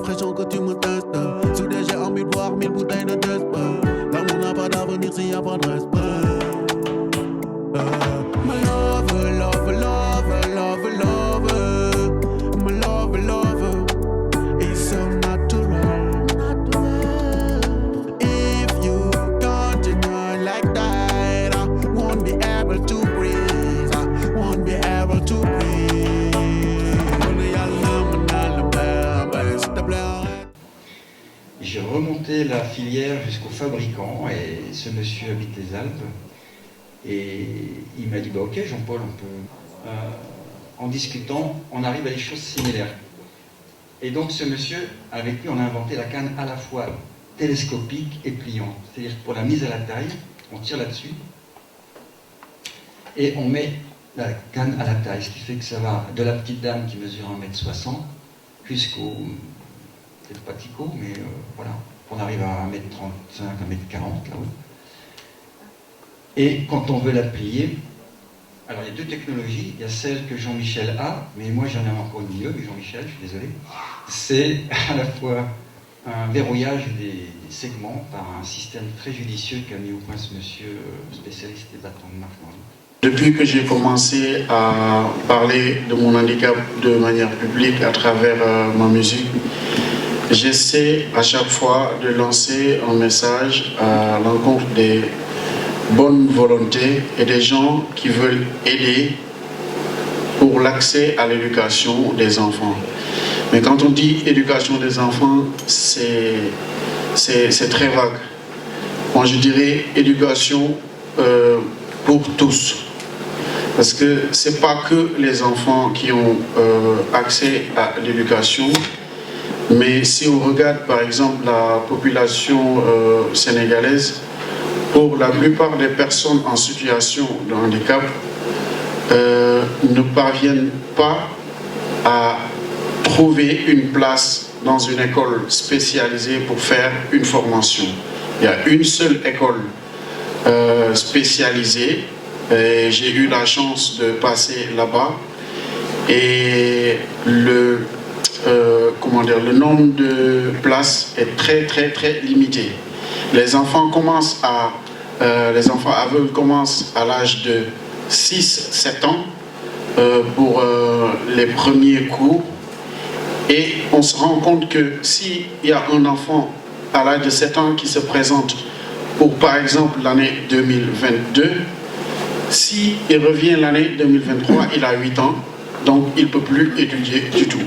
l'impression que tu me testes. Soudain j'ai envie de boire 1000 bouteilles de test. L'amour n'a pas d'avenir s'il n'y a pas de respect. My love, love, love, love, love. My love, love is so natural. If you continue like that, I won't be able to breathe. I won't be able to breathe. J'ai remonté la filière jusqu'au fabricant et ce monsieur habite les Alpes. Et il m'a dit, bah, ok Jean-Paul, on peut... en discutant, on arrive à des choses similaires. Et donc ce monsieur, avec lui, on a inventé la canne à la fois télescopique et pliante. C'est-à-dire que pour la mise à la taille, on tire là-dessus et on met la canne à la taille. Ce qui fait que ça va de la petite dame qui mesure 1m60 jusqu'au... peut-être pas Tico, mais voilà, on arrive à 1m35, 1m40 là-haut. Et quand on veut la plier, alors il y a deux technologies, il y a celle que Jean-Michel a, mais moi j'en ai encore une mieux, Jean-Michel, je suis désolé. C'est à la fois un verrouillage des segments par un système très judicieux qu'a mis au point ce monsieur spécialiste des bâtons de marque. Depuis que j'ai commencé à parler de mon handicap de manière publique à travers ma musique, j'essaie à chaque fois de lancer un message à l'encontre des bonnes volontés et des gens qui veulent aider pour l'accès à l'éducation des enfants. Mais quand on dit éducation des enfants, c'est très vague. Moi je dirais éducation pour tous. Parce que ce n'est pas que les enfants qui ont accès à l'éducation, mais si on regarde par exemple la population sénégalaise, pour la plupart des personnes en situation de handicap ne parviennent pas à trouver une place dans une école spécialisée pour faire une formation. Il y a une seule école spécialisée et j'ai eu la chance de passer là-bas et le nombre de places est très limité. Les enfants aveugles commencent à l'âge de 6-7 ans pour les premiers cours et on se rend compte que s'il y a un enfant à l'âge de 7 ans qui se présente pour par exemple l'année 2022, s'il revient l'année 2023, il a 8 ans, donc il ne peut plus étudier du tout.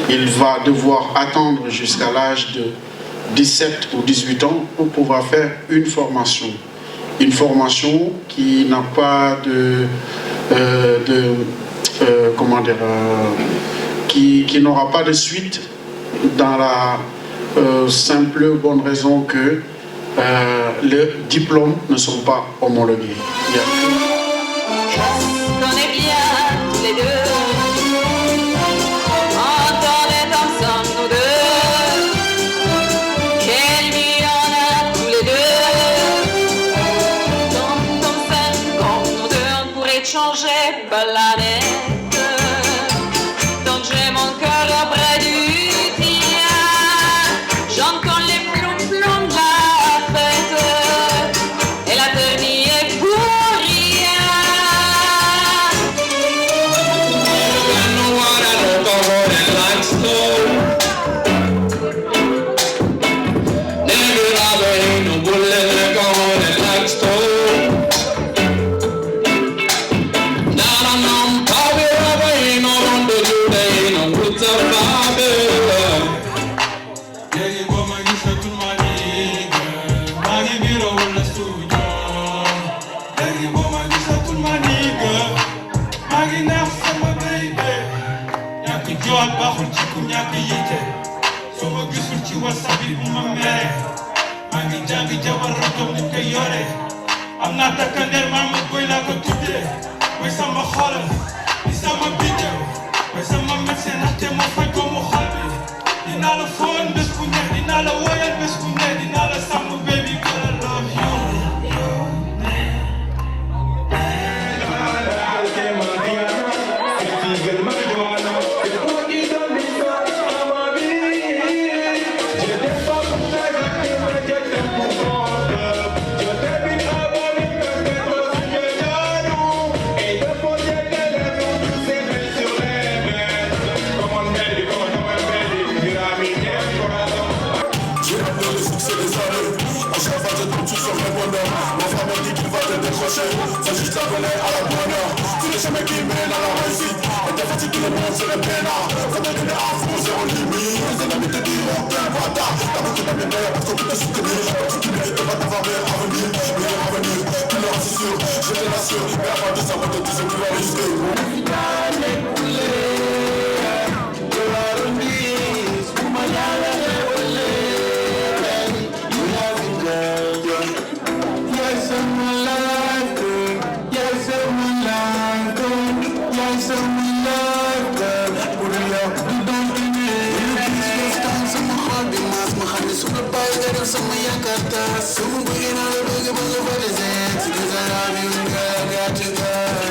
Il va devoir attendre jusqu'à l'âge de 17 ou 18 ans pour pouvoir faire une formation. Une formation qui n'a pas qui n'aura pas de suite dans la simple bonne raison que les diplômes ne sont pas homologués. Changer planète, donc j'ai mon cœur auprès du tien, j'entends les plombs de la fête, et la terre n'y est pour rien. I'm not a cancer, mama, boy, like a today. Where's some holler? Is some video? Where's some messing? I tell my friend, come on, hobby. In all the phone, this one, in all the way, this one, in all the summer, baby, girl, I love you. marché, faut juste s'abonner à la bonne heure. C'est le chemin qui mène à la réussite. Et t'es fatigué, tout le monde c'est le peinard. Ça me donne à fond, zéro limite. Les amis te diront qu'un bâtard. T'as beaucoup d'amis d'ailleurs parce qu'on peut te soutenir. Tu mérites pas d'avoir meilleur avenir. Meilleur avenir, tu leur c'est sûr. Je te l'assure, mais avant de ça, moi te dis ce que tu vas risquer. La finale est coulée. De la remise, pour ma yale est volée. You love it, girl. Yes, I'm alive, girl. Yes, I'm alive, girl. Yes, I'm alive, girl. Put it up, you don't give me. You stand sama xol bi maas ma xam ne su ma bàyyi nga def sama yaakaar tas. Su ma bëggee naa la bëgg ba nga fa desee. Because I love you, girl, I got you, girl.